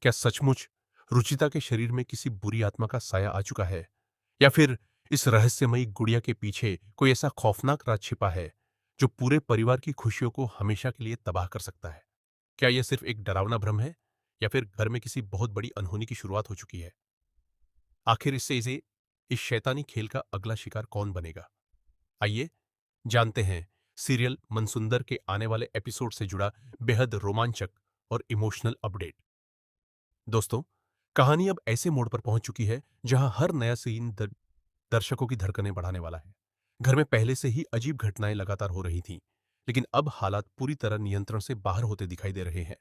क्या सचमुच रुचिता के शरीर में किसी बुरी आत्मा का साया आ चुका है, या फिर इस रहस्यमयी गुड़िया के पीछे कोई ऐसा खौफनाक राज छिपा है जो पूरे परिवार की खुशियों को हमेशा के लिए तबाह कर सकता है? क्या यह सिर्फ एक डरावना भ्रम है, या फिर घर में किसी बहुत बड़ी अनहोनी की शुरुआत हो चुकी है? आखिर इससे इसे इस शैतानी खेल का अगला शिकार कौन बनेगा? आइए जानते हैं सीरियल मनसुंदर के आने वाले एपिसोड से जुड़ा बेहद रोमांचक और इमोशनल अपडेट। दोस्तों, कहानी अब ऐसे मोड़ पर पहुंच चुकी है जहां हर नया सीन दर्शकों की धड़कनें बढ़ाने वाला है। घर में पहले से ही अजीब घटनाएं लगातार हो रही थीं, लेकिन अब हालात पूरी तरह नियंत्रण से बाहर होते दिखाई दे रहे हैं।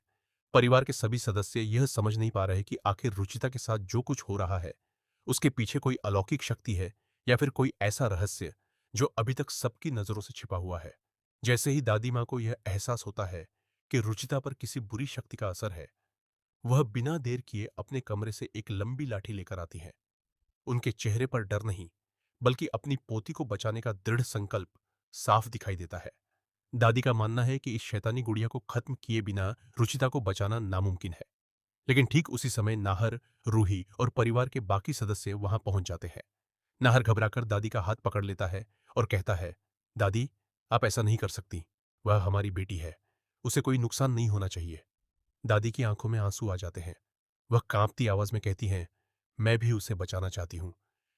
परिवार के सभी सदस्य यह समझ नहीं पा रहे कि आखिर रुचिता के साथ जो कुछ हो रहा है, उसके पीछे कोई अलौकिक शक्ति है या फिर कोई ऐसा रहस्य जो अभी तक सबकी नजरों से छिपा हुआ है। जैसे ही दादी माँ को यह एहसास होता है कि रुचिता पर किसी बुरी शक्ति का असर है, वह बिना देर किए अपने कमरे से एक लंबी लाठी लेकर आती हैं। उनके चेहरे पर डर नहीं, बल्कि अपनी पोती को बचाने का दृढ़ संकल्प साफ दिखाई देता है। दादी का मानना है कि इस शैतानी गुड़िया को खत्म किए बिना रुचिता को बचाना नामुमकिन है। लेकिन ठीक उसी समय नाहर, रूही और परिवार के बाकी सदस्य वहां पहुंच जाते हैं। नाहर घबराकर दादी का हाथ पकड़ लेता है और कहता है, दादी, आप ऐसा नहीं कर सकती। वह हमारी बेटी है, उसे कोई नुकसान नहीं होना चाहिए। दादी की आंखों में आंसू आ जाते हैं। वह कांपती आवाज में कहती हैं, मैं भी उसे बचाना चाहती हूं,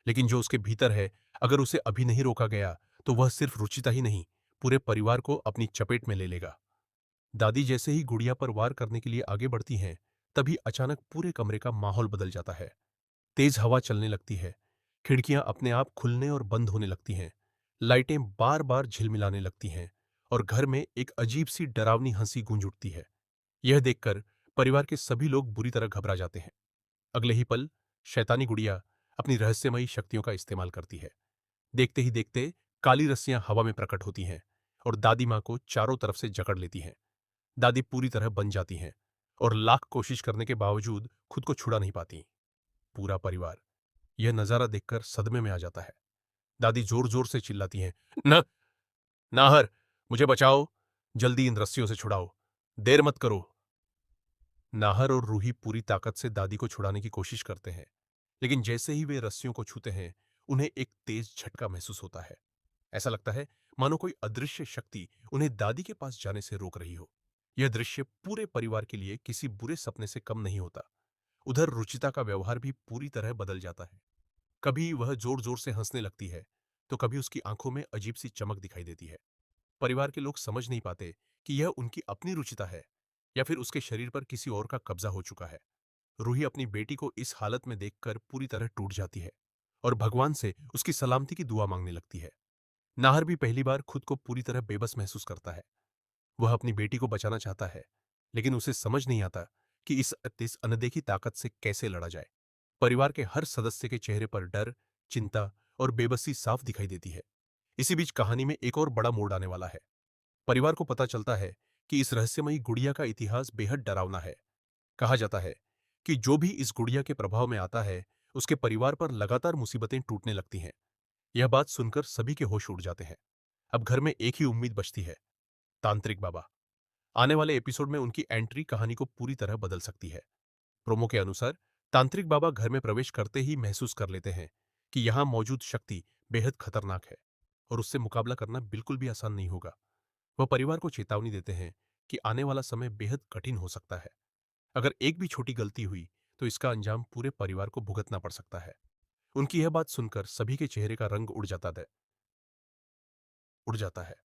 लेकिन जो उसके भीतर है, अगर उसे अभी नहीं रोका गया तो वह सिर्फ रुचिता ही नहीं, पूरे परिवार को अपनी चपेट में ले लेगा। दादी जैसे ही गुड़िया पर वार करने के लिए आगे बढ़ती हैं, तभी अचानक पूरे कमरे का माहौल बदल जाता है। तेज हवा चलने लगती है, खिड़कियां अपने आप खुलने और बंद होने लगती हैं, लाइटें बार बार झिलमिलाने लगती हैं और घर में एक अजीब सी डरावनी हंसी गूंज उठती है। यह देखकर परिवार के सभी लोग बुरी तरह घबरा जाते हैं। अगले ही पल शैतानी गुड़िया अपनी रहस्यमयी शक्तियों का इस्तेमाल करती है। देखते ही देखते काली रस्सियां हवा में प्रकट होती हैं और दादी माँ को चारों तरफ से जकड़ लेती हैं। दादी पूरी तरह बन जाती हैं और लाख कोशिश करने के बावजूद खुद को छुड़ा नहीं पाती। पूरा परिवार यह नजारा देखकर सदमे में आ जाता है। दादी जोर जोर से चिल्लाती हैं, न नाहर, मुझे बचाओ, जल्दी इन रस्सियों से छुड़ाओ, देर मत करो। नाहर और रूही पूरी ताकत से दादी को छुड़ाने की कोशिश करते हैं, लेकिन जैसे ही वे रस्सियों को छूते हैं, उन्हें एक तेज झटका महसूस होता है। ऐसा लगता है मानो कोई अदृश्य शक्ति उन्हें दादी के पास जाने से रोक रही हो। यह दृश्य पूरे परिवार के लिए किसी बुरे सपने से कम नहीं होता। उधर रुचिता का व्यवहार भी पूरी तरह बदल जाता है। कभी वह जोर जोर से हंसने लगती है, तो कभी उसकी आंखों में अजीब सी चमक दिखाई देती है। परिवार के लोग समझ नहीं पाते कि यह उनकी अपनी रुचिता है या फिर उसके शरीर पर किसी और का कब्जा हो चुका है। रूही अपनी बेटी को इस हालत में देखकर पूरी तरह टूट जाती है और भगवान से उसकी सलामती की दुआ मांगने लगती है। नाहर भी पहली बार खुद को पूरी तरह बेबस महसूस करता है। वह अपनी बेटी को बचाना चाहता है, लेकिन उसे समझ नहीं आता कि इस अनदेखी ताकत से कैसे लड़ा जाए। परिवार के हर सदस्य के चेहरे पर डर, चिंता और बेबसी साफ दिखाई देती है। इसी बीच कहानी में एक और बड़ा मोड़ आने वाला है। परिवार को पता चलता है कि इस रहस्यमयी गुड़िया का इतिहास बेहद डरावना है। कहा जाता है कि जो भी इस गुड़िया के प्रभाव में आता है, उसके परिवार पर लगातार मुसीबतें टूटने लगती हैं। यह बात सुनकर सभी के होश उड़ जाते हैं। अब घर में एक ही उम्मीद बचती है, तांत्रिक बाबा। आने वाले एपिसोड में उनकी एंट्री कहानी को पूरी तरह बदल सकती है। प्रोमो के अनुसार तांत्रिक बाबा घर में प्रवेश करते ही महसूस कर लेते हैं कि यहां मौजूद शक्ति बेहद खतरनाक है और उससे मुकाबला करना बिल्कुल भी आसान नहीं होगा। वह परिवार को चेतावनी देते हैं कि आने वाला समय बेहद कठिन हो सकता है। अगर एक भी छोटी गलती हुई तो इसका अंजाम पूरे परिवार को भुगतना पड़ सकता है। उनकी यह बात सुनकर सभी के चेहरे का रंग उड़ जाता है।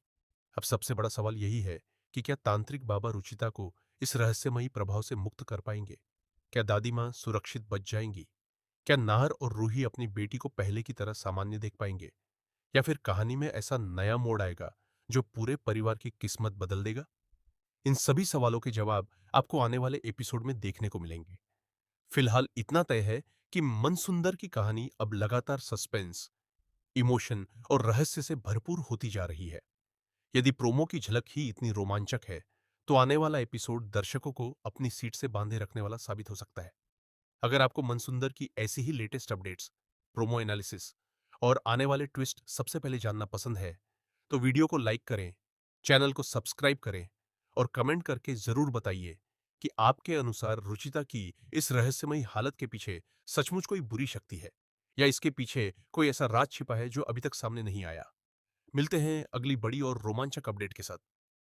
अब सबसे बड़ा सवाल यही है कि क्या तांत्रिक बाबा रुचिता को इस रहस्यमयी प्रभाव से मुक्त कर पाएंगे? क्या दादी माँ सुरक्षित बच जाएंगी? क्या नाहर और रूही अपनी बेटी को पहले की तरह सामान्य देख पाएंगे? या फिर कहानी में ऐसा नया मोड़ आएगा जो पूरे परिवार की किस्मत बदल देगा? इन सभी सवालों के जवाब आपको आने वाले एपिसोड में देखने को मिलेंगे। फिलहाल इतना तय है कि मनसुंदर की कहानी अब लगातार सस्पेंस, इमोशन और रहस्य से भरपूर होती जा रही है। यदि प्रोमो की झलक ही इतनी रोमांचक है, तो आने वाला एपिसोड दर्शकों को अपनी सीट से बांधे रखने वाला साबित हो सकता है। अगर आपको मनसुंदर की ऐसी ही लेटेस्ट अपडेट्स, प्रोमो एनालिसिस और आने वाले ट्विस्ट सबसे पहले जानना पसंद है, तो वीडियो को लाइक करें, चैनल को सब्सक्राइब करें और कमेंट करके जरूर बताइए कि आपके अनुसार रुचिता की इस रहस्यमयी हालत के पीछे सचमुच कोई बुरी शक्ति है, या इसके पीछे कोई ऐसा राज छिपा है जो अभी तक सामने नहीं आया। मिलते हैं अगली बड़ी और रोमांचक अपडेट के साथ।